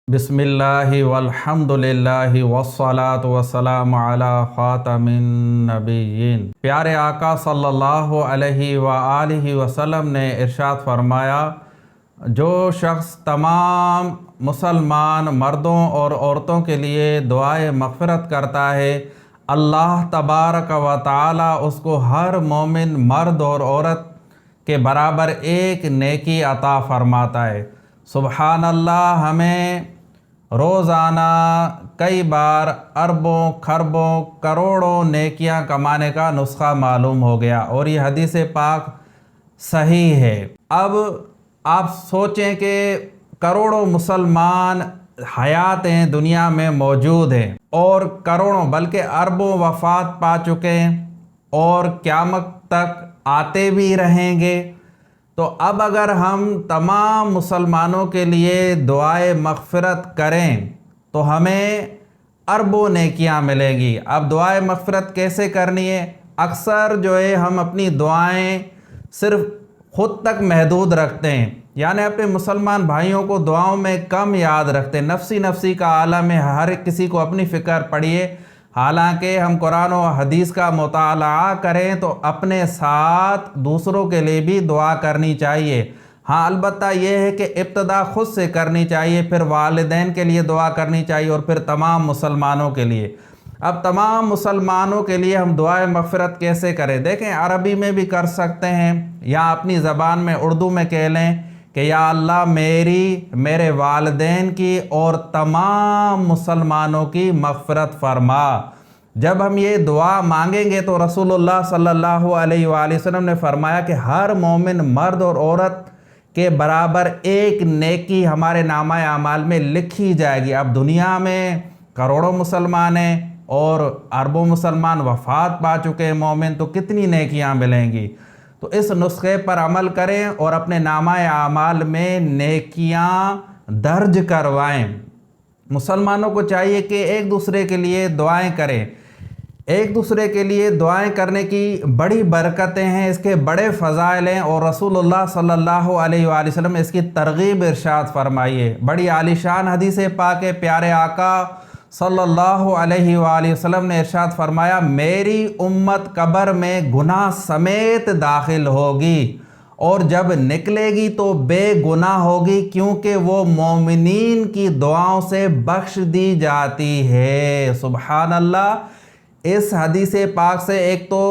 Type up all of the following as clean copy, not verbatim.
बिस्मिल्लाह वल्हम्दुलिल्लाह वस्सलातु वस्सलामु अला ख़ातमिन नबिय्यीन। प्यारे आका सल्लल्लाहु अलैहि वआलिहि वसल्लम ने इरशाद फरमाया, जो शख्स तमाम मुसलमान मर्दों और औरतों के लिए दुआए मग़फ़िरत करता है, अल्लाह तबारक व तआला उसको हर मोमिन मर्द और औरत के बराबर एक नेकी अता फ़रमाता है। सुबहान अल्लाह। हमें रोज़ाना कई बार अरबों खरबों करोड़ों नेकियां कमाने का नुस्खा मालूम हो गया और ये हदीस पाक सही है। अब आप सोचें कि करोड़ों मुसलमान हयात हैं, दुनिया में मौजूद हैं और करोड़ों बल्कि अरबों वफ़ात पा चुके हैं और क़यामत तक आते भी रहेंगे। तो अब अगर हम तमाम मुसलमानों के लिए दुआए मग़फ़िरत करें तो हमें अरबों नेकियां मिलेंगी। अब दुआए मग़फ़िरत कैसे करनी है? अक्सर जो है हम अपनी दुआएं सिर्फ़ ख़ुद तक महदूद रखते हैं, यानी अपने मुसलमान भाइयों को दुआओं में कम याद रखते हैं। नफ्सी नफ्सी का आलम है, हर किसी को अपनी फ़िक्र पड़िए। हालांकि हम कुरान और हदीस का मुताला करें तो अपने साथ दूसरों के लिए भी दुआ करनी चाहिए। हाँ, अलबत्ता यह है कि इब्तिदा ख़ुद से करनी चाहिए, फिर वालिदैन के लिए दुआ करनी चाहिए और फिर तमाम मुसलमानों के लिए। अब तमाम मुसलमानों के लिए हम दुआए मग़फ़िरत कैसे करें? देखें, अरबी में भी कर सकते हैं या अपनी ज़बान में उर्दू में कह लें कि या अल्लाह मेरे वालिदैन की और तमाम मुसलमानों की मग़फ़िरत फ़रमा। जब हम ये दुआ मांगेंगे तो रसूलुल्लाह सल्लल्लाहु अलैहि वसल्लम ने फ़रमाया कि हर मोमिन मर्द और औरत के बराबर एक नेकी हमारे नामा आमाल में लिखी जाएगी। अब दुनिया में करोड़ों मुसलमान हैं और अरबों मुसलमान वफ़ात पा चुके हैं मोमिन, तो कितनी नेकियां मिलेंगी। तो इस नुस्खे पर अमल करें और अपने नामा आमाल में नेकियां दर्ज करवाएं। मुसलमानों को चाहिए कि एक दूसरे के लिए दुआएं करें। एक दूसरे के लिए दुआएं करने की बड़ी बरकतें हैं, इसके बड़े फ़ज़ाइल हैं और रसूलुल्लाह सल्लल्लाहु अलैहि वसल्लम ने इसकी तरगीब इरशाद फरमाई है। बड़ी आलीशान हदीस पाक है। प्यारे आका सल्लल्लाहु अलैहि वसल्लम ने इरशाद फरमाया, मेरी उम्मत कब्र में गुनाह समेत दाखिल होगी और जब निकलेगी तो बेगुनाह होगी, क्योंकि वो मोमिनीन की दुआओं से बख्श दी जाती है। सुबहान अल्लाह। इस हदीस पाक से एक तो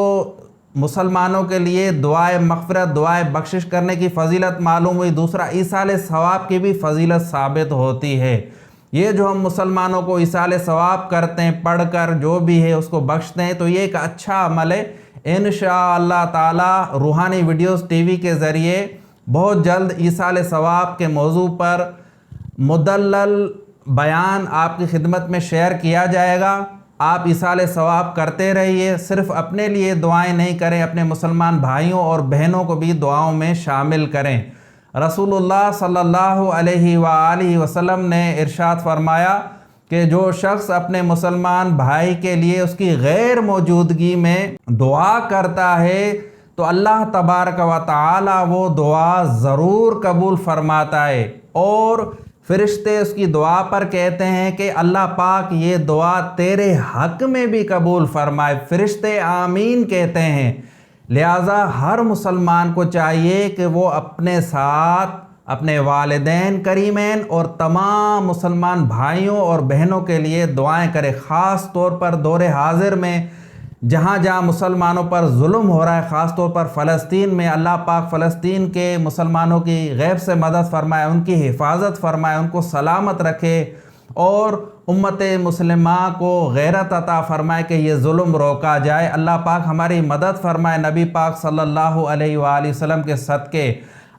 मुसलमानों के लिए दुआए मग़फ़िरत दुआए बख्शिश करने की फ़जीलत मालूम हुई, दूसरा ईसाल सवाब की भी फ़जीलत साबित होती है। ये जो हम मुसलमानों को ईसाल सवाब करते हैं, पढ़कर जो भी है उसको बख्शते हैं, तो ये एक अच्छा अमल है। इंशाअल्लाह ताला रूहानी वीडियोस टीवी के ज़रिए बहुत जल्द ईसाल सवाब के मौजू पर मुदल्लल बयान आपकी खिदमत में शेयर किया जाएगा। आप ईसाल सवाब करते रहिए, सिर्फ़ अपने लिए दुआएं नहीं करें, अपने मुसलमान भाइयों और बहनों को भी दुआओं में शामिल करें। रसूलुल्लाह सल्लल्लाहु अलैहि वसल्लम ने इरशाद फरमाया कि जो शख्स अपने मुसलमान भाई के लिए उसकी गैर मौजूदगी में दुआ करता है तो अल्लाह तबारक व तआला वो दुआ ज़रूर कबूल फरमाता है और फ़रिश्ते उसकी दुआ पर कहते हैं कि अल्लाह पाक ये दुआ तेरे हक़ में भी कबूल फरमाए। फ़रिश्ते आमीन कहते हैं। लिहाजा हर मुसलमान को चाहिए कि वो अपने साथ अपने वालिदैन करीमैन और तमाम मुसलमान भाइयों और बहनों के लिए दुआएं करे। ख़ास तौर पर दौरे हाजिर में जहाँ जहाँ मुसलमानों पर जुल्म हो रहा है, ख़ास तौर पर फ़लस्तीन में, अल्लाह पाक फ़लस्तीन के मुसलमानों की गैब से मदद फरमाए, उनकी हिफाजत फरमाए, उनको सलामत रखे और उम्मत मुस्लिमा को गैरत अता फरमाए कि ये जुल्म रोका जाए। अल्लाह पाक हमारी मदद फरमाए नबी पाक सल्लल्लाहु अलैहि वसल्लम के सदक़े।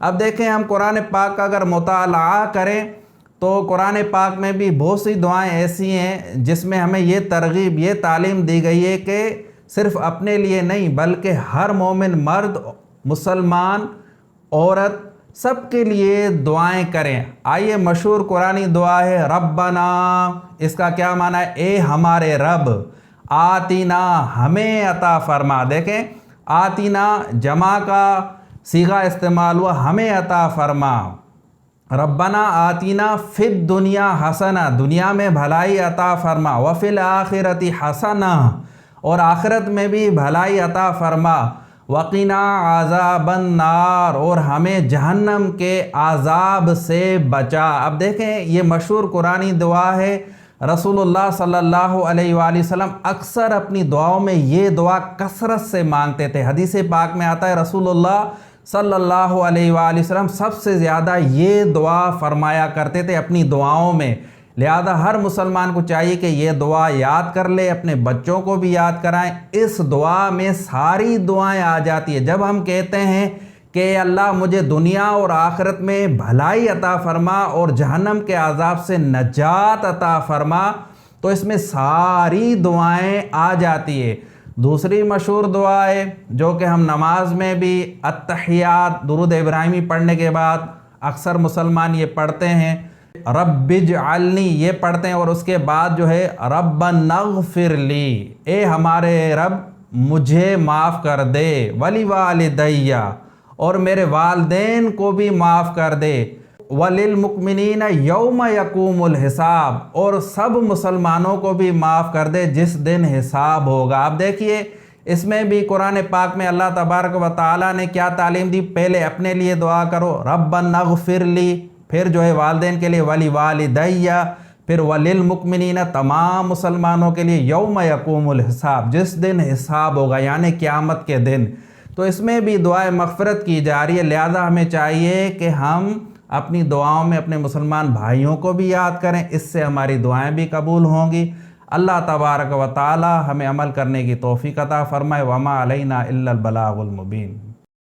अब देखें, हम कुरान पाक का अगर मुताला करें तो कुरान पाक में भी बहुत सी दुआएं ऐसी हैं जिसमें हमें ये तरगीब ये तालीम दी गई है कि सिर्फ़ अपने लिए नहीं बल्कि हर मोमिन मर्द मुसलमान औरत सबके लिए दुआएं करें। आइए, मशहूर कुरानी दुआ है रब्बना। इसका क्या माना है? ए हमारे रब, आतीना हमें अता फरमा। देखें, आतीना जमा का सीगा इस्तेमाल हुआ, हमें अता फरमा। ربنا آتینا فی الدنیا حسنہ، دنیا میں بھلائی عطا فرما، وفی الآخرۃ حسنہ، اور آخرت میں بھی بھلائی عطا فرما، وقنا عذاب النار، اور ہمیں جہنم کے عذاب سے بچا۔ اب دیکھیں یہ مشہور قرآنی دعا ہے، رسول اللہ صلی اللہ علیہ وآلہ وسلم اکثر اپنی دعاؤں میں یہ دعا کثرت سے مانگتے تھے۔ حدیث پاک میں آتا ہے رسول اللہ صلی اللہ علیہ وآلہ وسلم سب سے زیادہ یہ دعا فرمایا کرتے تھے اپنی دعاؤں میں، لہذا ہر مسلمان کو چاہیے کہ یہ دعا یاد کر لے، اپنے بچوں کو بھی یاد کرائیں۔ اس دعا میں ساری دعائیں آ جاتی ہیں۔ جب ہم کہتے ہیں کہ اللہ مجھے دنیا اور آخرت میں بھلائی عطا فرما اور جہنم کے عذاب سے نجات عطا فرما، تو اس میں ساری دعائیں آ جاتی ہیں۔ دوسری مشہور دعا ہے جو کہ ہم نماز میں بھی التحیات درود ابراہیمی پڑھنے کے بعد اکثر مسلمان یہ پڑھتے ہیں، رب اجعلنی یہ پڑھتے ہیں، اور اس کے بعد جو ہے ربنا اغفر لی، اے ہمارے رب مجھے معاف کر دے، ولی اور میرے والدین کو بھی معاف کر دے، وللمؤمنین یوم یقوم الحساب، اور سب مسلمانوں کو بھی معاف کر دے جس دن حساب ہوگا۔ آپ دیکھیے اس میں بھی قرآن پاک میں اللہ تبارک و تعالیٰ نے کیا تعلیم دی، پہلے اپنے لیے دعا کرو ربنا اغفر لی، پھر جو ہے والدین کے لیے ولی والدیہ، پھر وللمؤمنین تمام مسلمانوں کے لیے یوم یقوم الحساب، جس دن حساب ہوگا یعنی قیامت کے دن۔ تو اس میں بھی دعائے مغفرت کی جا رہی ہے، لہذا ہمیں چاہیے کہ ہم اپنی دعاؤں میں اپنے مسلمان بھائیوں کو بھی یاد کریں، اس سے ہماری دعائیں بھی قبول ہوں گی۔ اللہ تبارک و تعالی ہمیں عمل کرنے کی توفیق عطا فرمائے۔ وما علینا الا البلاغ المبین۔